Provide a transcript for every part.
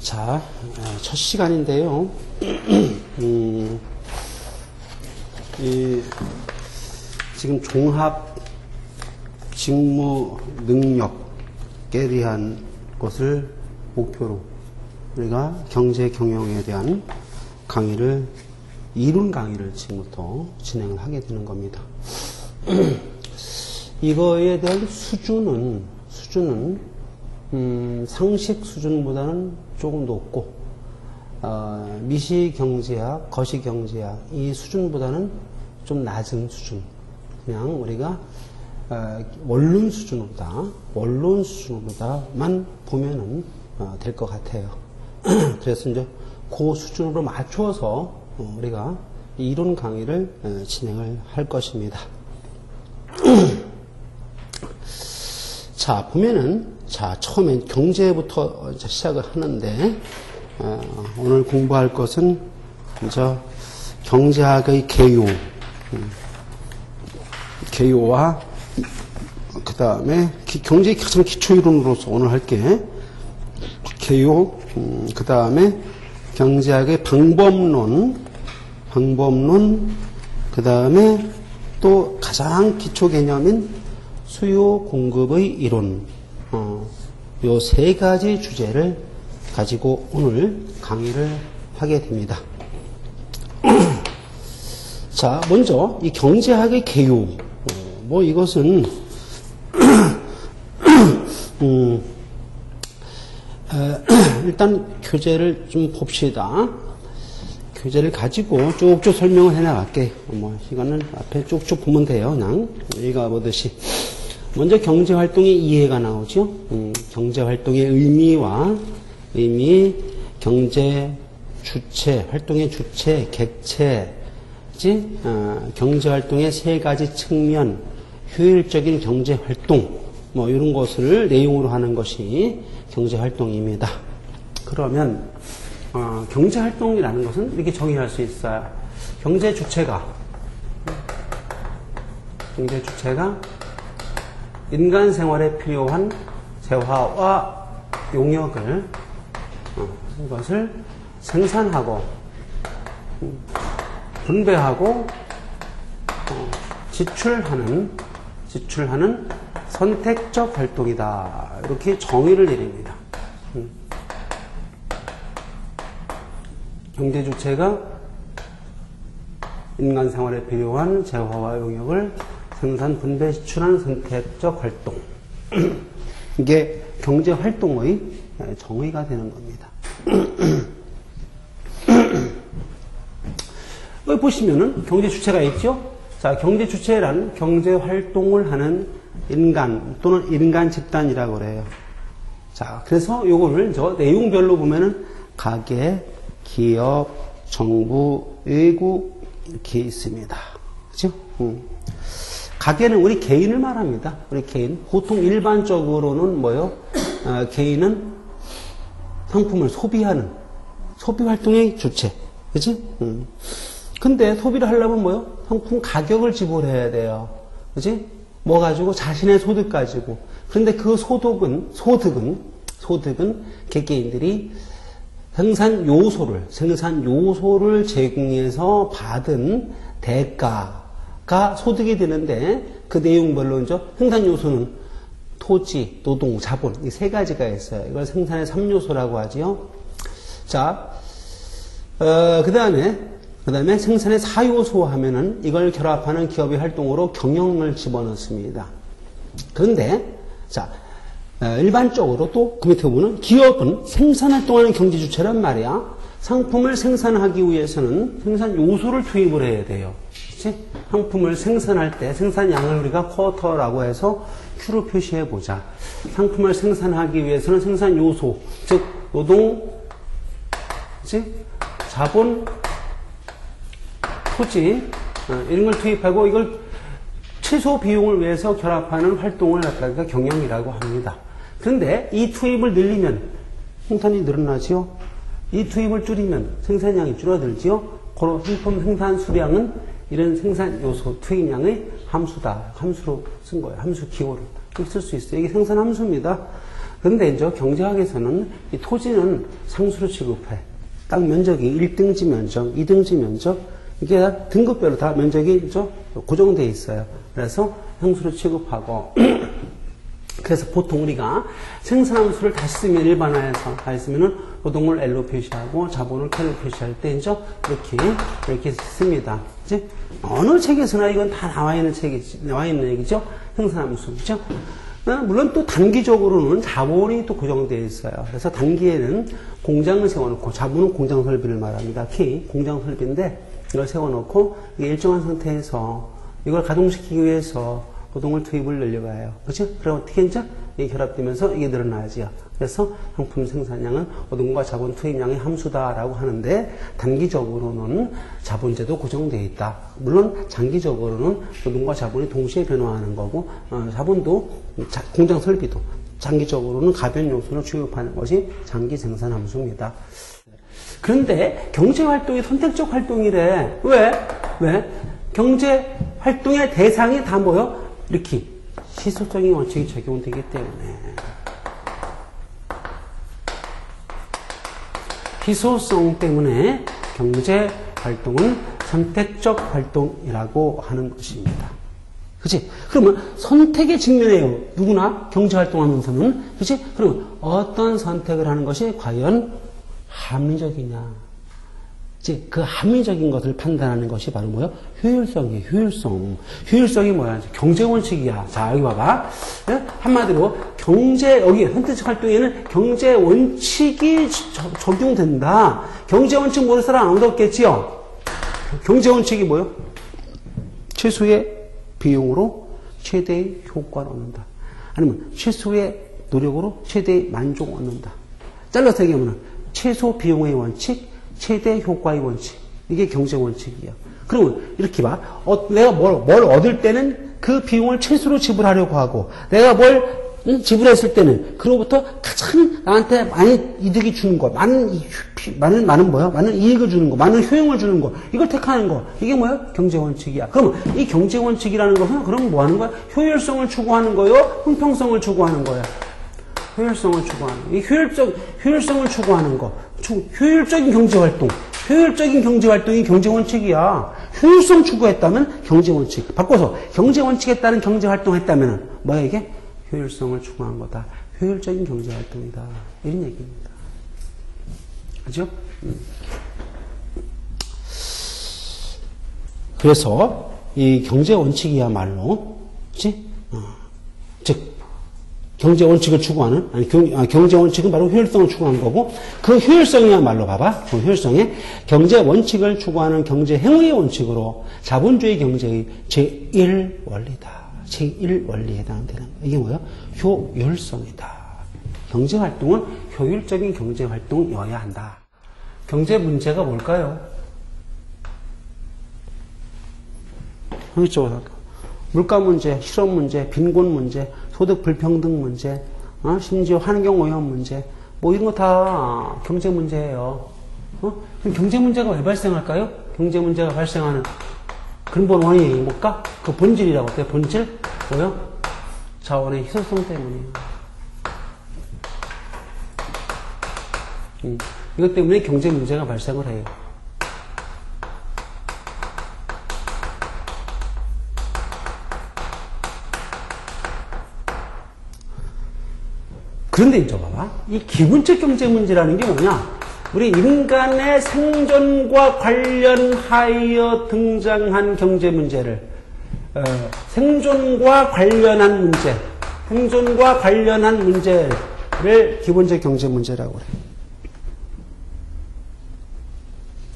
자, 첫 시간인데요. 지금 종합 직무 능력에 대한 것을 목표로 우리가 경제 경영에 대한 강의를, 이론 강의를 지금부터 진행을 하게 되는 겁니다. 이거에 대한 수준은 상식 수준보다는 조금 높고, 미시경제학, 거시경제학 이 수준보다는 좀 낮은 수준. 그냥 우리가 원론 수준으로다만 보면은 될 것 같아요. 그래서 이제 그 수준으로 맞춰서 우리가 이론 강의를 진행을 할 것입니다. 자, 보면은, 자, 처음엔 경제부터 시작을 하는데, 오늘 공부할 것은, 먼저, 경제학의 개요와, 그 다음에, 경제의 가장 기초이론으로서 오늘 할게. 개요, 그 다음에, 경제학의 방법론, 그 다음에, 또 가장 기초 개념인 수요 공급의 이론, 요 세 가지 주제를 가지고 오늘 강의를 하게 됩니다. 자, 먼저 이 경제학의 개요, 이것은 일단 교재를 좀 봅시다. 교재를 가지고 쭉쭉 설명을 해나갈게. 시간을 앞에 쭉쭉 보면 돼요. 그냥 여기가 보듯이. 먼저 경제활동의 이해가 나오죠. 경제활동의 의미, 경제 주체, 활동의 주체, 객체, 경제활동의 세 가지 측면, 효율적인 경제활동, 이런 것을 내용으로 하는 것이 경제활동입니다. 그러면 경제활동이라는 것은 이렇게 정의할 수 있어요. 경제 주체가 인간 생활에 필요한 재화와 용역을 이것을 생산하고 분배하고 지출하는 선택적 활동이다. 이렇게 정의를 내립니다. 경제 주체가 인간 생활에 필요한 재화와 용역을 생산, 분배, 지출하는 선택적 활동. 이게 경제 활동의 정의가 되는 겁니다. 여기 보시면은 경제 주체가 있죠? 자, 경제 주체란 경제 활동을 하는 인간 또는 인간 집단이라고 그래요. 자, 그래서 요거를 내용별로 보면은 가계, 기업, 정부, 외국 이렇게 있습니다. 그죠? 가계는 우리 개인을 말합니다. 우리 개인. 보통 일반적으로는 개인은 상품을 소비하는 소비 활동의 주체. 그치? 근데 소비를 하려면 상품 가격을 지불해야 돼요. 그치? 가지고? 자신의 소득 가지고. 그런데 그 소득은 개개인들이 생산 요소를 제공해서 받은 대가가 소득이 되는데, 그 내용별로 생산 요소는 토지, 노동, 자본, 이 세 가지가 있어요. 이걸 생산의 3요소라고 하지요. 자, 그 다음에 생산의 4요소 하면은 이걸 결합하는 기업의 활동으로 경영을 집어넣습니다. 그런데, 자, 일반적으로 또 그 밑에 보면 기업은 생산활동하는 경제주체란 말이야. 상품을 생산하기 위해서는 생산 요소를 투입을 해야 돼요. 그치? 상품을 생산할 때 생산량을 우리가 쿼터라고 해서 Q로 표시해 보자. 상품을 생산하기 위해서는 생산 요소, 즉 노동, 그치? 자본, 토지 이런 걸 투입하고 이걸 최소 비용을 위해서 결합하는 활동을 갖다가 경영이라고 합니다. 그런데 이 투입을 늘리면 생산이 늘어나지요. 이 투입을 줄이면 생산량이 줄어들지요. 그런 상품 생산 수량은 이런 생산 요소 투입량의 함수다. 함수로 쓴 거예요. 함수 기호로. 쓸 수 있어요. 이게 생산 함수입니다. 그런데 이제 경제학에서는 이 토지는 상수로 취급해. 땅 면적이 1등지 면적, 2등지 면적, 이게 다 등급별로 다 면적이 고정되어 있어요. 그래서 상수로 취급하고, 그래서 보통 우리가 생산함수를 다시 쓰면 일반화해서 다시 쓰면은 노동을 L로 표시하고 자본을 K로 표시할 때 이제 이렇게 씁니다. 이제 어느 책에서나 이건 다 나와 있는 얘기죠. 생산함수, 그죠? 물론 또 단기적으로는 자본이 또 고정되어 있어요. 그래서 단기에는 공장을 세워놓고, 자본은 공장 설비를 말합니다. K, 공장 설비인데 이걸 세워놓고 이게 일정한 상태에서 이걸 가동시키기 위해서 노동을 투입을 늘려가요. 그렇죠? 그럼 어떻게 이제 이게 결합되면서 이게 늘어나야지요. 그래서 상품 생산량은 노동과 자본 투입량의 함수다라고 하는데, 단기적으로는 자본제도 고정되어 있다. 물론 장기적으로는 노동과 자본이 동시에 변화하는 거고, 자본도 공장 설비도 장기적으로는 가변 요소로 취급하는 것이 장기 생산 함수입니다. 그런데 경제 활동이 선택적 활동이래. 왜? 경제 활동의 대상이 다 뭐요? 이렇게 시소적인 원칙이 적용되기 때문에. 희소성 때문에 경제 활동은 선택적 활동이라고 하는 것입니다. 그치? 그러면 선택의 직면에요. 누구나 경제 활동하면서는. 그치? 그러면 어떤 선택을 하는 것이 과연 합리적이냐. 이제 그 합리적인 것을 판단하는 것이 바로 뭐예요? 효율성이에요. 효율성. 효율성이 뭐야? 경제 원칙이야. 자, 여기 봐봐. 한마디로 여기 선택적 활동에는 경제 원칙이 적용된다. 경제 원칙 모를 사람 아무도 없겠지요? 경제 원칙이 뭐예요? 최소의 비용으로 최대의 효과를 얻는다. 아니면 최소의 노력으로 최대의 만족을 얻는다. 잘라서 얘기하면 최소 비용의 원칙, 최대 효과의 원칙. 이게 경제 원칙이야. 그러면 이렇게 봐. 내가 뭘 얻을 때는 그 비용을 최소로 지불하려고 하고, 내가 뭘 지불했을 때는 그로부터 가장 나한테 많이 이득이 주는 거, 많은 뭐야? 많은 이익을 주는 거, 많은 효용을 주는 거, 이걸 택하는 거. 이게 뭐야? 경제 원칙이야. 그러면 이 경제 원칙이라는 것은 그럼 뭐 하는 거야? 효율성을 추구하는 거요? 형평성을 추구하는 거야. 효율성을 추구하는 거. 이 효율성을 추구하는 거. 효율적인 경제활동. 효율적인 경제활동이 경제원칙이야. 효율성 추구했다면 경제원칙. 바꿔서 경제원칙에 따른 경제활동 했다면 뭐야 이게? 효율성을 추구한 거다. 효율적인 경제활동이다. 이런 얘기입니다. 그죠? 그래서 이 경제원칙이야말로 그치? 즉 경제 원칙을 추구하는, 경제 원칙은 바로 효율성을 추구하는 거고, 그 효율성이야말로 봐봐. 그 효율성에 경제 원칙을 추구하는 경제 행위의 원칙으로 자본주의 경제의 제1원리다. 제1원리에 해당되는 거야. 이게 뭐야? 효율성이다. 경제 활동은 효율적인 경제 활동이어야 한다. 경제 문제가 뭘까요? 효율적으로 물가 문제, 실업 문제, 빈곤 문제, 소득 불평등 문제, 심지어 환경오염 문제, 뭐 이런 거 다 경제 문제예요. 그럼 경제 문제가 왜 발생할까요? 경제 문제가 발생하는 근본 원인이 뭘까? 그 본질이라고 해요. 본질? 뭐요? 자원의 희소성 때문이에요. 이것 때문에 경제 문제가 발생을 해요. 그런데 이제 봐봐. 이 기본적 경제 문제라는 게 뭐냐? 우리 인간의 생존과 관련하여 등장한 경제 문제를, 생존과 관련한 문제를 기본적 경제 문제라고 그래.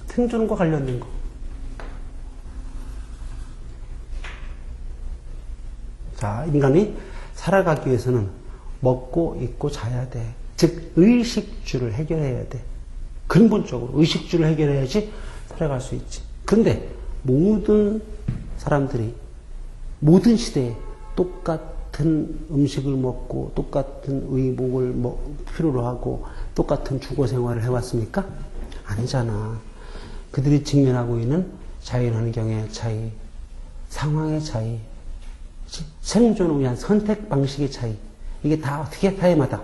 생존과 관련된 거. 자, 인간이 살아가기 위해서는 먹고 입고 자야 돼. 즉 의식주를 해결해야 돼. 근본적으로 의식주를 해결해야지 살아갈 수 있지. 그런데 모든 사람들이 모든 시대에 똑같은 음식을 먹고 똑같은 의복을 필요로 하고 똑같은 주거 생활을 해왔습니까? 아니잖아. 그들이 직면하고 있는 자연환경의 차이, 상황의 차이, 생존을 위한 선택 방식의 차이, 이게 다 어떻게 타임마다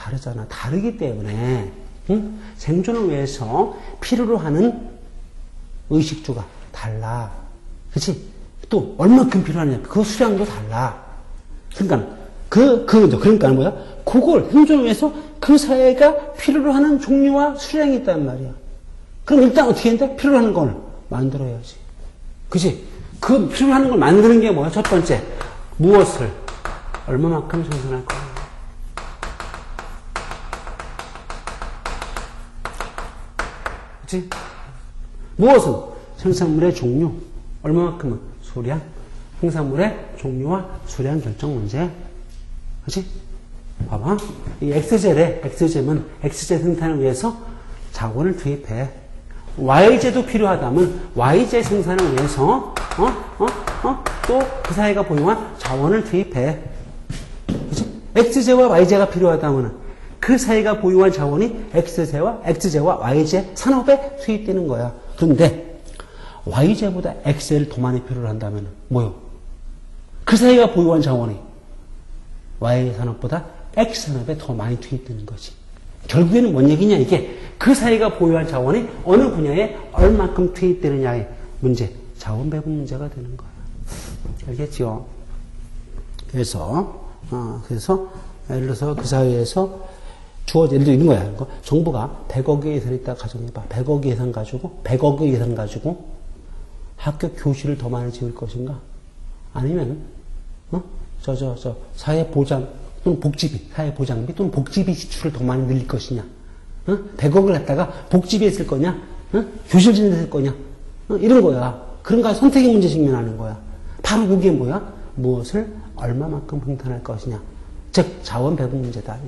다르잖아. 다르기 때문에 응? 생존을 위해서 필요로 하는 의식주가 달라. 그치? 또 얼마큼 필요하냐 그 수량도 달라. 그러니까 그러니까 뭐야? 그걸 생존을 위해서 그 사회가 필요로 하는 종류와 수량이 있단 말이야. 그럼 일단 어떻게 했는데? 필요로 하는 걸 만들어야지. 그치? 그 필요로 하는 걸 만드는 게 뭐야? 첫 번째, 무엇을 얼마만큼 생산할 거야. 그치? 무엇은 생산물의 종류, 얼마만큼은 수량, 생산물의 종류와 수량 결정 문제. 그치? 봐봐. 이 X제는 X제 생산을 위해서 자원을 투입해. Y제도 필요하다면 Y제 생산을 위해서 또 그 사회가 보유한 자원을 투입해. 그치? X제와 Y제가 필요하다면 그 사회가 보유한 자원이 X제와 Y제 산업에 투입되는 거야. 그런데 Y제보다 X제를 더 많이 필요로 한다면 뭐요? 그 사회가 보유한 자원이 Y 산업보다 X 산업에 더 많이 투입되는 거지. 결국에는 뭔 얘기냐 이게 그 사회가 보유한 자원이 어느 분야에 얼만큼 투입되느냐의 문제, 자원 배분 문제가 되는 거야. 알겠죠? 그래서 예를 들어서 그 사회에서 예를 들어 이런 거야. 정부가 100억의 예산이 있다 가정해봐. 100억 예산 가지고 학교 교실을 더 많이 지을 것인가? 아니면 사회보장 또는 사회보장비 또는 복지비 지출을 더 많이 늘릴 것이냐? 100억을 갖다가 복지비에 쓸 거냐? 교실 짓는 데 쓸 거냐? 이런 거야. 그런가 선택의 문제 직면하는 거야. 바로 그게 뭐야? 무엇을 얼마만큼 생산할 것이냐? 즉 자원 배분 문제다.